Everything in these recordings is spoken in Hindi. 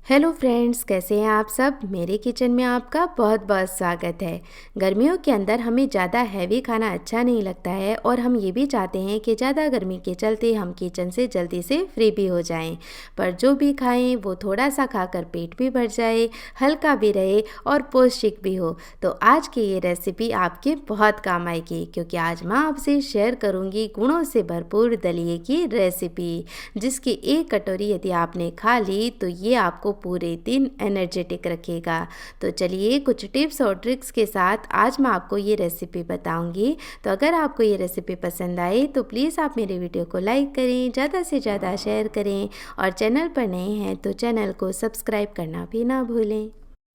हेलो फ्रेंड्स, कैसे हैं आप सब। मेरे किचन में आपका बहुत बहुत स्वागत है। गर्मियों के अंदर हमें ज़्यादा हैवी खाना अच्छा नहीं लगता है और हम ये भी चाहते हैं कि ज़्यादा गर्मी के चलते हम किचन से जल्दी से फ्री भी हो जाएं। पर जो भी खाएं वो थोड़ा सा खाकर पेट भी भर जाए, हल्का भी रहे और पौष्टिक भी हो। तो आज की ये रेसिपी आपके बहुत काम आएगी, क्योंकि आज मैं आपसे शेयर करूँगी गुणों से भरपूर दलिए की रेसिपी, जिसकी एक कटोरी यदि आपने खा ली तो ये आपको पूरे दिन एनर्जेटिक रखेगा। तो चलिए कुछ टिप्स और ट्रिक्स के साथ आज मैं आपको ये रेसिपी बताऊंगी। तो अगर आपको ये रेसिपी पसंद आए तो प्लीज़ आप मेरे वीडियो को लाइक करें, ज़्यादा से ज़्यादा शेयर करें और चैनल पर नए हैं तो चैनल को सब्सक्राइब करना भी ना भूलें।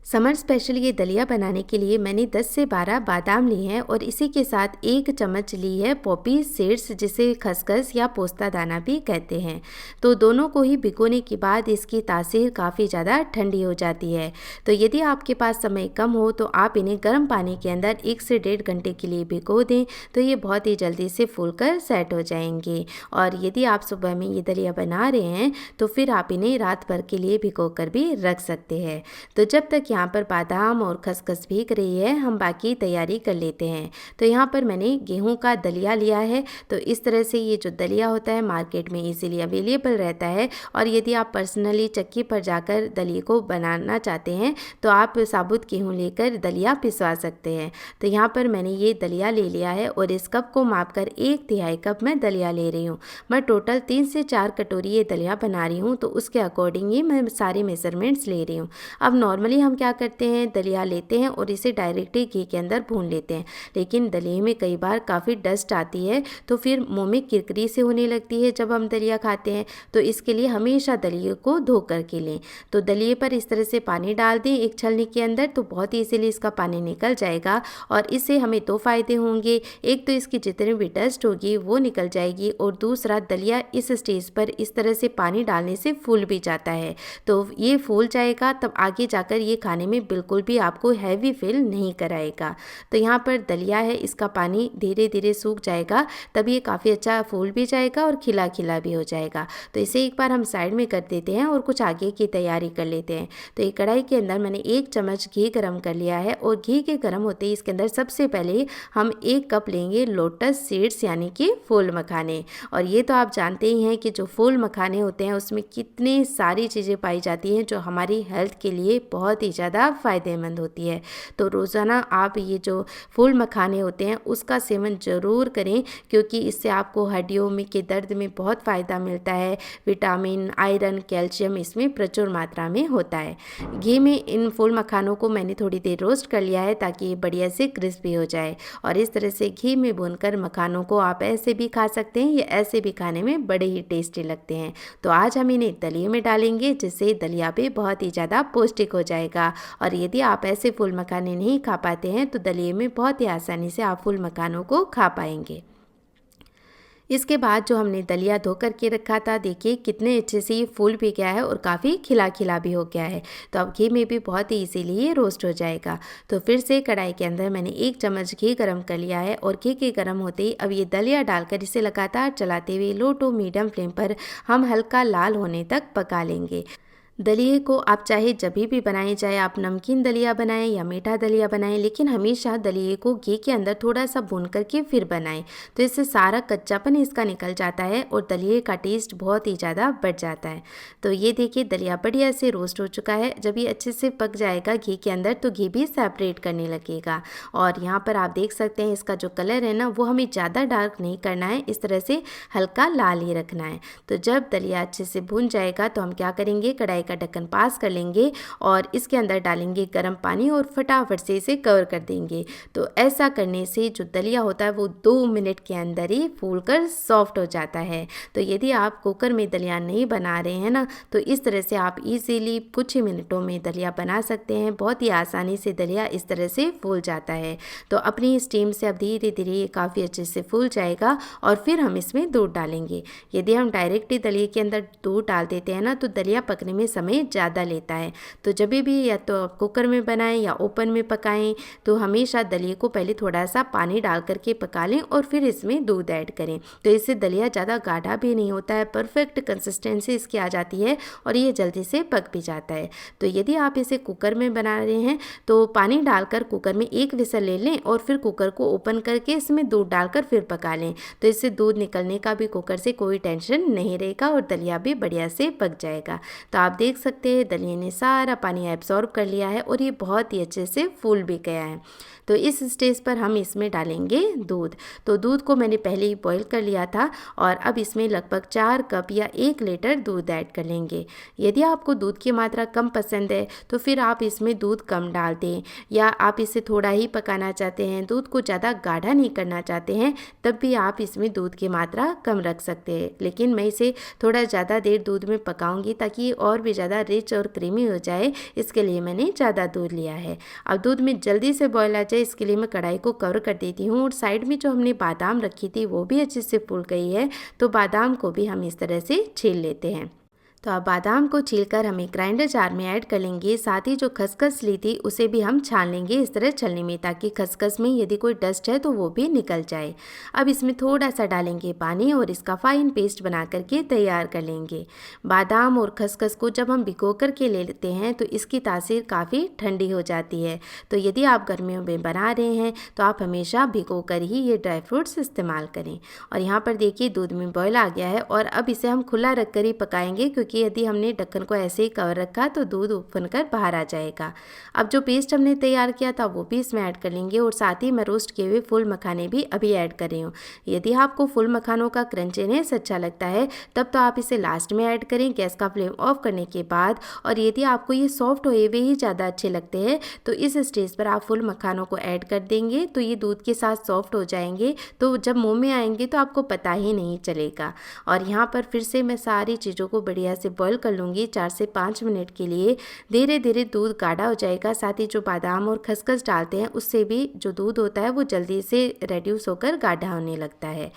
समर स्पेशल ये दलिया बनाने के लिए मैंने 10 से 12 बादाम ली हैं और इसी के साथ 1 चम्मच ली है पॉपी सीड्स, जिसे खसखस या पोस्ता दाना भी कहते हैं। तो दोनों को ही भिगोने के बाद इसकी तासीर काफ़ी ज़्यादा ठंडी हो जाती है। तो यदि आपके पास समय कम हो तो आप इन्हें गर्म पानी के अंदर 1 से 1.5 घंटे के लिए भिगो दें, तो ये बहुत ही जल्दी से फूलकर सेट हो जाएंगे। और यदि आप सुबह में ये दलिया बना रहे हैं तो फिर आप इन्हें रात भर के लिए भिगो कर भी रख सकते हैं। तो जब तक यहाँ पर बादाम और खसखस भीग रही है, हम बाकी तैयारी कर लेते हैं। तो यहाँ पर मैंने गेहूं का दलिया लिया है। तो इस तरह से ये जो दलिया होता है मार्केट में इजीली अवेलेबल रहता है, और यदि आप पर्सनली चक्की पर जाकर दलिए को बनाना चाहते हैं तो आप साबुत गेहूं लेकर दलिया पिसवा सकते हैं। तो यहाँ पर मैंने ये दलिया ले लिया है और इस कप को मापकर 1/3 कप मैं दलिया ले रही हूँ। मैं टोटल 3 से 4 कटोरी ये दलिया बना रही हूँ, तो उसके अकॉर्डिंग ही मैं सारे मेजरमेंट्स ले रही हूँ। अब नॉर्मली हम क्या करते हैं, दलिया लेते हैं और इसे डायरेक्टली घी के अंदर भून लेते हैं, लेकिन दलिए में कई बार काफ़ी डस्ट आती है तो फिर मुंह में किरकिरी से होने लगती है जब हम दलिया खाते हैं। तो इसके लिए हमेशा दलिए को धो करके लें। तो दलिए पर इस तरह से पानी डाल दें एक छलनी के अंदर, तो बहुत ईजीली इसका पानी निकल जाएगा। और इससे हमें 2 फायदे होंगे। एक तो इसकी जितनी भी डस्ट होगी वो निकल जाएगी, और दूसरा दलिया इस स्टेज पर इस तरह से पानी डालने से फूल भी जाता है। तो ये फूल जाएगा, तब आगे जाकर ये खाने में बिल्कुल भी आपको हैवी फील नहीं कराएगा। तो यहाँ पर दलिया है, इसका पानी धीरे धीरे सूख जाएगा, तब ये काफ़ी अच्छा फूल भी जाएगा और खिला खिला भी हो जाएगा। तो इसे एक बार हम साइड में कर देते हैं और कुछ आगे की तैयारी कर लेते हैं। तो एक कढ़ाई के अंदर मैंने 1 चम्मच घी गरम कर लिया है, और घी के गर्म होते ही इसके अंदर सबसे पहले हम 1 कप लेंगे लोटस सीड्स, यानी कि फूल मखाने। और ये तो आप जानते ही हैं कि जो फूल मखाने होते हैं उसमें कितनी सारी चीज़ें पाई जाती हैं जो हमारी हेल्थ के लिए बहुत ही ज़्यादा फ़ायदेमंद होती है। तो रोज़ाना आप ये जो फूल मखाने होते हैं उसका सेवन ज़रूर करें, क्योंकि इससे आपको हड्डियों में के दर्द में बहुत फ़ायदा मिलता है। विटामिन, आयरन, कैल्शियम इसमें प्रचुर मात्रा में होता है। घी में इन फूल मखानों को मैंने थोड़ी देर रोस्ट कर लिया है ताकि ये बढ़िया से क्रिस्पी हो जाए। और इस तरह से घी में भूनकर मखानों को आप ऐसे भी खा सकते हैं, या ऐसे भी खाने में बड़े ही टेस्टी लगते हैं। तो आज हम इन्हें दलिए में डालेंगे, जिससे दलिया भी बहुत ही ज़्यादा पौष्टिक हो जाएगा। और यदि आप ऐसे फूल मखाने नहीं खा पाते हैं तो दलिए में बहुत ही आसानी से आप फूल मखानों को खा पाएंगे। इसके बाद जो हमने दलिया धो करके रखा था, देखिए कितने अच्छे से ये फूल भी गया है और काफ़ी खिला खिला भी हो गया है। तो अब घी में भी बहुत ही इजीली ये रोस्ट हो जाएगा। तो फिर से कढ़ाई के अंदर मैंने 1 चम्मच घी गरम कर लिया है, और घी के गरम होते ही अब ये दलिया डालकर इसे लगातार चलाते हुए लो टू मीडियम फ्लेम पर हम हल्का लाल होने तक पका लेंगे। दलिए को आप चाहे जब भी बनाएं, चाहे आप नमकीन दलिया बनाएं या मीठा दलिया बनाएं, लेकिन हमेशा दलिए को घी के अंदर थोड़ा सा भून करके फिर बनाएं। तो इससे सारा कच्चापन इसका निकल जाता है और दलिए का टेस्ट बहुत ही ज़्यादा बढ़ जाता है। तो ये देखिए दलिया बढ़िया से रोस्ट हो चुका है। जब ये अच्छे से पक जाएगा घी के अंदर तो घी भी सेपरेट करने लगेगा। और यहाँ पर आप देख सकते हैं इसका जो कलर है ना, वो हमें ज़्यादा डार्क नहीं करना है, इस तरह से हल्का लाल ही रखना है। तो जब दलिया अच्छे से भून जाएगा तो हम क्या करेंगे, कढ़ाई का ढक्कन पास कर लेंगे और इसके अंदर डालेंगे गर्म पानी और फटाफट से इसे कवर कर देंगे। तो ऐसा करने से जो दलिया होता है वो 2 मिनट के अंदर ही फूलकर सॉफ्ट हो जाता है। तो यदि आप कुकर में दलिया नहीं बना रहे हैं ना, तो इस तरह से आप इजीली कुछ ही मिनटों में दलिया बना सकते हैं। बहुत ही आसानी से दलिया इस तरह से फूल जाता है। तो अपनी स्टीम से अब धीरे धीरे ये काफ़ी अच्छे से फूल जाएगा, और फिर हम इसमें दूध डालेंगे। यदि हम डायरेक्टली दलिए के अंदर दूध डाल देते हैं ना, तो दलिया पकने में समय ज़्यादा लेता है। तो जब भी या तो आप कुकर में बनाएं या ओपन में पकाएं तो हमेशा दलिए को पहले थोड़ा सा पानी डाल करके पका लें और फिर इसमें दूध ऐड करें। तो इससे दलिया ज़्यादा गाढ़ा भी नहीं होता है, परफेक्ट कंसिस्टेंसी इसकी आ जाती है और ये जल्दी से पक भी जाता है। तो यदि आप इसे कुकर में बना रहे हैं तो पानी डालकर कुकर में एक विसल ले लें और फिर कुकर को ओपन करके इसमें दूध डालकर फिर पका लें। तो इससे दूध निकलने का भी कुकर से कोई टेंशन नहीं रहेगा और दलिया भी बढ़िया से पक जाएगा। तो आप देख सकते हैं दलिया ने सारा पानी एब्जॉर्ब कर लिया है और ये बहुत ही अच्छे से फूल भी गया है। तो इस स्टेज पर हम इसमें डालेंगे दूध। तो दूध को मैंने पहले ही बॉईल कर लिया था और अब इसमें लगभग 4 कप या 1 लीटर दूध ऐड कर लेंगे। यदि आपको दूध की मात्रा कम पसंद है तो फिर आप इसमें दूध कम डाल दें, या आप इसे थोड़ा ही पकाना चाहते हैं, दूध को ज़्यादा गाढ़ा नहीं करना चाहते हैं, तब भी आप इसमें दूध की मात्रा कम रख सकते हैं। लेकिन मैं इसे थोड़ा ज़्यादा देर दूध में पकाऊंगी ताकि और भी ज़्यादा रिच और क्रीमी हो जाए, इसके लिए मैंने ज़्यादा दूध लिया है। अब दूध में जल्दी से बॉयल आ जाए इसके लिए मैं कढ़ाई को कवर कर देती हूँ और साइड में जो हमने बादाम रखी थी वो भी अच्छे से फूल गई है। तो बादाम को भी हम इस तरह से छील लेते हैं। तो अब बादाम को छीलकर हम एक ग्राइंडर जार में ऐड कर लेंगे। साथ ही जो खसखस ली थी उसे भी हम छान लेंगे इस तरह छलनी में, ताकि खसखस में यदि कोई डस्ट है तो वो भी निकल जाए। अब इसमें थोड़ा सा डालेंगे पानी और इसका फाइन पेस्ट बना करके तैयार कर लेंगे। बादाम और खसखस को जब हम भिगो करके ले लेते हैं तो इसकी तासीर काफ़ी ठंडी हो जाती है। तो यदि आप गर्मियों में बना रहे हैं तो आप हमेशा भिगो कर ही ये ड्राई फ्रूट्स इस्तेमाल करें। और यहाँ पर देखिए दूध में बॉयल आ गया है और अब इसे हम खुला रख कर ही पकाएंगे, क्योंकि यदि हमने ढक्कन को ऐसे ही कवर रखा तो दूध उफन कर बाहर आ जाएगा। अब जो पेस्ट हमने तैयार किया था वो भी इसमें ऐड कर लेंगे और साथ ही मैं रोस्ट किए हुए फुल मखाने भी अभी ऐड कर रही हूँ। यदि आपको फुल मखानों का क्रंचीनेस अच्छा लगता है तब तो आप इसे लास्ट में ऐड करें गैस का फ्लेम ऑफ करने के बाद। और यदि आपको ये सॉफ्ट हुए हुए ही ज़्यादा अच्छे लगते हैं तो इस स्टेज पर आप फुल मखानों को ऐड कर देंगे तो ये दूध के साथ सॉफ्ट हो जाएंगे। तो जब मुँह में आएंगे तो आपको पता ही नहीं चलेगा। और यहाँ पर फिर से मैं सारी चीज़ों को बढ़िया से बॉईल कर लूँगी 4 से 5 मिनट के लिए। धीरे धीरे दूध गाढ़ा हो जाएगा। साथ ही जो बादाम और खसखस डालते हैं उससे भी जो दूध होता है वो जल्दी से रेड्यूस होकर गाढ़ा होने लगता है।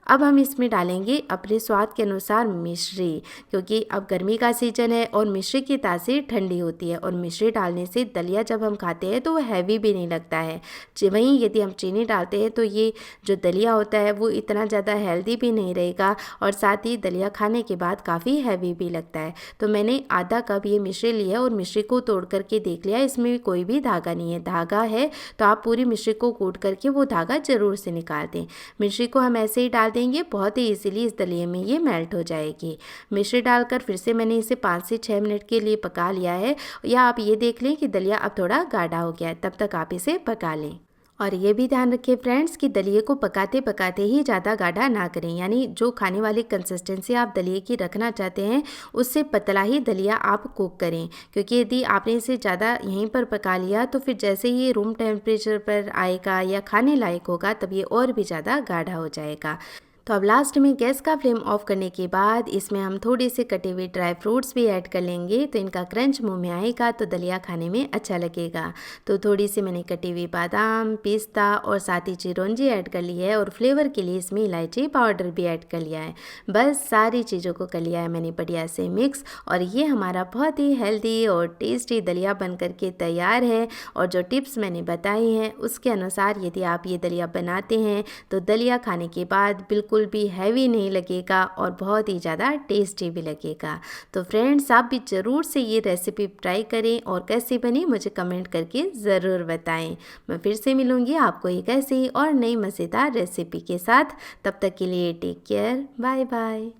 अब हम इसमें डालेंगे अपने स्वाद के अनुसार मिश्री, क्योंकि अब गर्मी का सीजन है और मिश्री की तासीर ठंडी होती है और मिश्री डालने से दलिया जब हम खाते हैं तो वो हैवी भी नहीं लगता है। वहीं यदि हम चीनी डालते हैं तो ये जो दलिया होता है वो इतना ज़्यादा हेल्दी भी नहीं रहेगा और साथ ही दलिया खाने के बाद काफ़ी हैवी भी लगता है। तो मैंने आधा कप ये मिश्री लिया और मिश्री को तोड़ करके देख लिया, इसमें कोई भी धागा नहीं है। धागा है तो आप पूरी मिश्री को कूट करके वो धागा ज़रूर से निकाल दें। मिश्री को हम ऐसे ही डाल देंगे, बहुत ही इजीली इस दलिये में ये मेल्ट हो जाएगी। मिश्री डालकर फिर से मैंने इसे 5 से 6 मिनट के लिए पका लिया है, या आप ये देख लें कि दलिया अब थोड़ा गाढ़ा हो गया है, तब तक आप इसे पका लें। और ये भी ध्यान रखें फ्रेंड्स कि दलिये को पकाते पकाते ही ज़्यादा गाढ़ा ना करें, यानी जो खाने वाली कंसिस्टेंसी आप दलिये की रखना चाहते हैं उससे पतला ही दलिया आप कुक करें। क्योंकि यदि आपने इसे ज़्यादा यहीं पर पका लिया तो फिर जैसे ही रूम टेम्परेचर पर आएगा या खाने लायक होगा तब ये और भी ज़्यादा गाढ़ा हो जाएगा। तो अब लास्ट में गैस का फ्लेम ऑफ करने के बाद इसमें हम थोड़े से कटे हुए ड्राई फ्रूट्स भी ऐड कर लेंगे। तो इनका क्रंच मुंह में आएगा तो दलिया खाने में अच्छा लगेगा। तो थोड़ी सी मैंने कटी हुई बादाम, पिस्ता और साथ ही चिरौंजी ऐड कर ली है और फ्लेवर के लिए इसमें इलायची पाउडर भी ऐड कर लिया है। बस सारी चीज़ों को कर लिया है मैंने बढ़िया से मिक्स और ये हमारा बहुत ही हेल्दी और टेस्टी दलिया बन करके तैयार है। और जो टिप्स मैंने बताई हैं उसके अनुसार यदि आप ये दलिया बनाते हैं तो दलिया खाने के बाद बिल्कुल भी हैवी नहीं लगेगा और बहुत ही ज़्यादा टेस्टी भी लगेगा। तो फ्रेंड्स आप भी ज़रूर से ये रेसिपी ट्राई करें और कैसी बनी मुझे कमेंट करके ज़रूर बताएं। मैं फिर से मिलूँगी आपको एक ऐसी और नई मज़ेदार रेसिपी के साथ। तब तक के लिए टेक केयर, बाय बाय।